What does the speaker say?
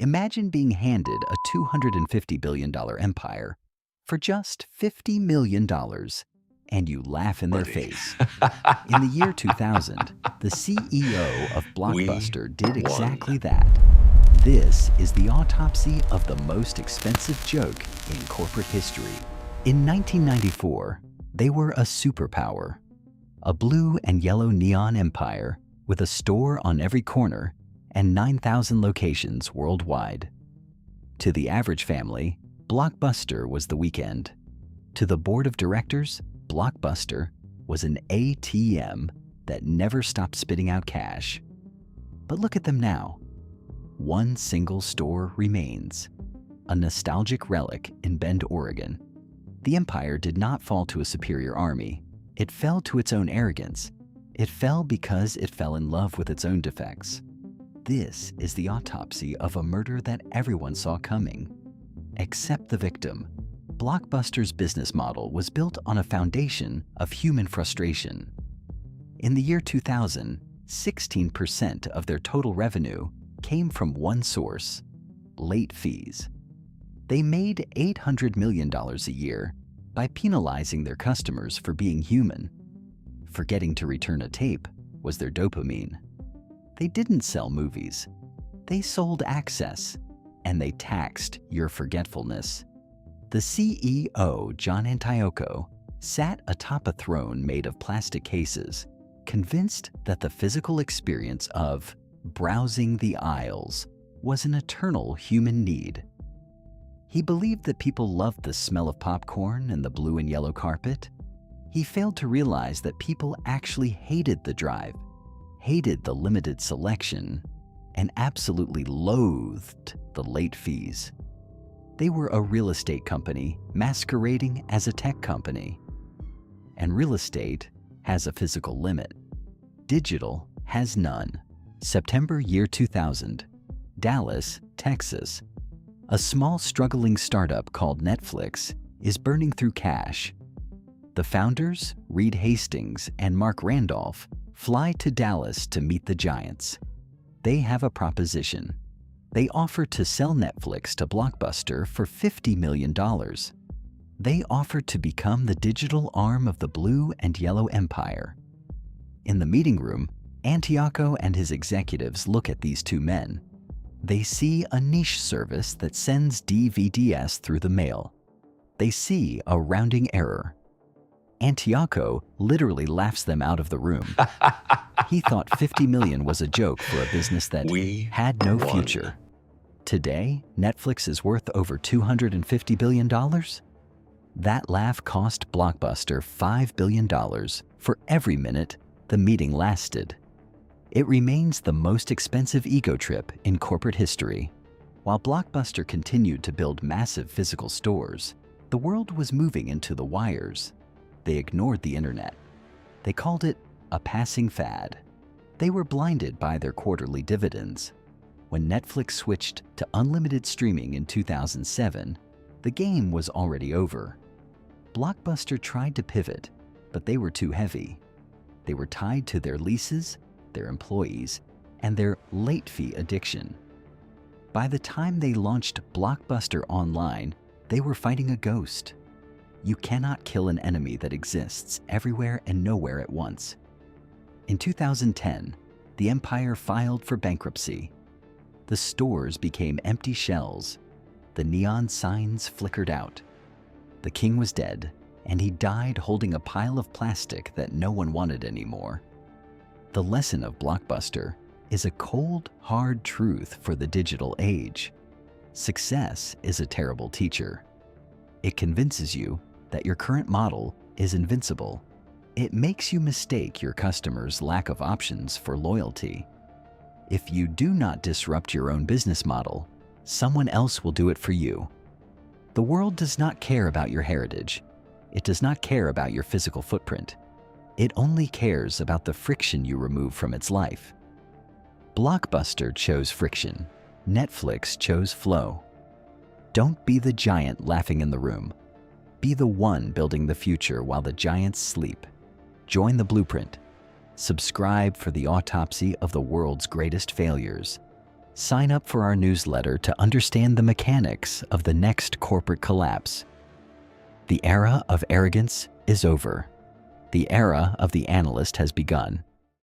Imagine being handed a $250 billion empire for just $50 million, and you laugh in their face. In the year 2000, the CEO of Blockbuster did exactly that. This is the autopsy of the most expensive joke in corporate history. In 1994, they were a superpower, a blue and yellow neon empire with a store on every corner and 9,000 locations worldwide. To the average family, Blockbuster was the weekend. To the board of directors, Blockbuster was an ATM that never stopped spitting out cash. But look at them now. One single store remains, a nostalgic relic in Bend, Oregon. The empire did not fall to a superior army. It fell to its own arrogance. It fell because it fell in love with its own defects. This is the autopsy of a murder that everyone saw coming, except the victim. Blockbuster's business model was built on a foundation of human frustration. In the year 2000, 16% of their total revenue came from one source: late fees. They made $800 million a year by penalizing their customers for being human. Forgetting to return a tape was their dopamine. They didn't sell movies. They sold access, and they taxed your forgetfulness. The CEO, John Antioco, sat atop a throne made of plastic cases, convinced that the physical experience of browsing the aisles was an eternal human need. He believed that people loved the smell of popcorn and the blue and yellow carpet. He failed to realize that people actually hated the drive, hated the limited selection, and absolutely loathed the late fees. They were a real estate company masquerading as a tech company. And real estate has a physical limit. Digital has none. September year 2000, Dallas, Texas. A small struggling startup called Netflix is burning through cash. The founders, Reed Hastings and Mark Randolph, fly to Dallas to meet the giants. They have a proposition. They offer to sell Netflix to Blockbuster for $50 million. They offer to become the digital arm of the blue and yellow empire. In the meeting room, Antioco and his executives look at these two men. They see a niche service that sends DVDs through the mail. They see a rounding error. Antioco literally laughs them out of the room. He thought $50 million was a joke for a business that had no future. Today, Netflix is worth over $250 billion. That laugh cost Blockbuster $5 billion for every minute the meeting lasted. It remains the most expensive ego trip in corporate history. While Blockbuster continued to build massive physical stores, the world was moving into the wires. They ignored the internet. They called it a passing fad. They were blinded by their quarterly dividends. When Netflix switched to unlimited streaming in 2007, the game was already over. Blockbuster tried to pivot, but they were too heavy. They were tied to their leases, their employees, and their late fee addiction. By the time they launched Blockbuster Online, they were fighting a ghost. You cannot kill an enemy that exists everywhere and nowhere at once. In 2010, the empire filed for bankruptcy. The stores became empty shells. The neon signs flickered out. The king was dead, and he died holding a pile of plastic that no one wanted anymore. The lesson of Blockbuster is a cold, hard truth for the digital age. Success is a terrible teacher. It convinces you that your current model is invincible. It makes you mistake your customers' lack of options for loyalty. If you do not disrupt your own business model, someone else will do it for you. The world does not care about your heritage. It does not care about your physical footprint. It only cares about the friction you remove from its life. Blockbuster chose friction. Netflix chose flow. Don't be the giant laughing in the room. Be the one building the future while the giants sleep. Join the blueprint. Subscribe for the autopsy of the world's greatest failures. Sign up for our newsletter to understand the mechanics of the next corporate collapse. The era of arrogance is over. The era of the analyst has begun.